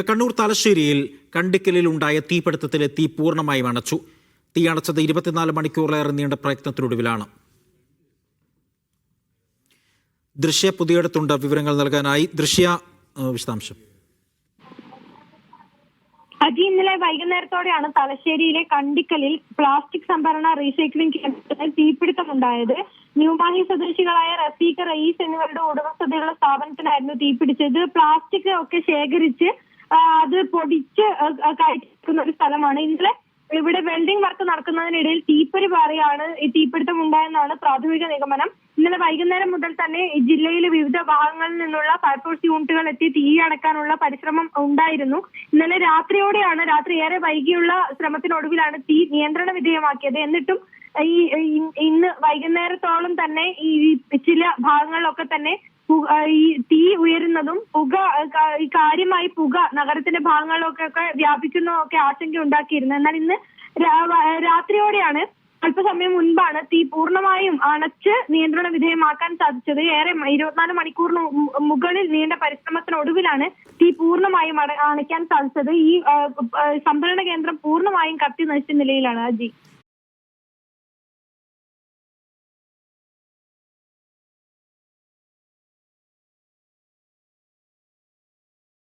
കണ്ണൂർ തലശ്ശേരിയിൽ കണ്ടിക്കലിൽ ഉണ്ടായ തീപിടുത്തത്തിലെ തീ പൂർണ്ണമായും അണച്ചു. തീ അണച്ചത് 24 മണിക്കൂറിലേറെ നീണ്ട പ്രയത്നത്തിനൊടുവിലാണ്. ദൃശ്യ പുതിയടത്തുണ്ട് വിവരങ്ങൾ നൽകാനായി. ദൃശ്യ, വിശദാംശം. ഇന്നലെ വൈകുന്നേരത്തോടെയാണ് തലശ്ശേരിയിലെ കണ്ടിക്കലിൽ പ്ലാസ്റ്റിക് സംഭരണ റീസൈക്ലിംഗ് കേന്ദ്രത്തിൽ തീപിടുത്തമുണ്ടായത്. ന്യൂമാഹി സ്വദേശികളായ റഫീഖ്, റയീസ് എന്നിവരുടെ ഉടമസ്ഥതയുള്ള സ്ഥാപനത്തിനായിരുന്നു തീപിടിച്ചത്. പ്ലാസ്റ്റിക് ഒക്കെ ശേഖരിച്ച് അത് പൊടിച്ച് കയറ്റിക്കുന്ന ഒരു സ്ഥലമാണ്. ഇന്നലെ ഇവിടെ വെൽഡിംഗ് വർക്ക് നടക്കുന്നതിനിടയിൽ തീപ്പൊരി പാറിയാണ് ഈ തീപിടുത്തം ഉണ്ടായെന്നാണ് പ്രാഥമിക നിഗമനം. ഇന്നലെ വൈകുന്നേരം മുതൽ തന്നെ ജില്ലയിലെ വിവിധ ഭാഗങ്ങളിൽ നിന്നുള്ള ഫയർഫോഴ്സ് യൂണിറ്റുകൾ എത്തി തീ അണക്കാനുള്ള പരിശ്രമം ഉണ്ടായിരുന്നു. ഇന്നലെ രാത്രി ഏറെ വൈകിയുള്ള ശ്രമത്തിനൊടുവിലാണ് തീ നിയന്ത്രണ വിധേയമാക്കിയത്. എന്നിട്ടും ഇന്ന് വൈകുന്നേരത്തോളം തന്നെ ഈ ചില ഭാഗങ്ങളിലൊക്കെ തന്നെ ഈ തീ ഉയരുന്നതും കാര്യമായി പുക നഗരത്തിന്റെ ഭാഗങ്ങളിലൊക്കെ വ്യാപിക്കുന്നതൊക്കെ ആശങ്ക ഉണ്ടാക്കിയിരുന്നു. എന്നാൽ ഇന്ന് രാത്രിയോടെയാണ്, അല്പസമയം മുൻപാണ് തീ പൂർണ്ണമായും അണച്ച് നിയന്ത്രണ വിധേയമാക്കാൻ സാധിച്ചത്. 24 മണിക്കൂറിന് മുകളിൽ നീണ്ട പരിശ്രമത്തിനൊടുവിലാണ് തീ പൂർണ്ണമായും അണയ്ക്കാൻ സാധിച്ചത്. ഈ സംഭരണ കേന്ദ്രം പൂർണ്ണമായും കത്തി നശിച്ച നിലയിലാണ്.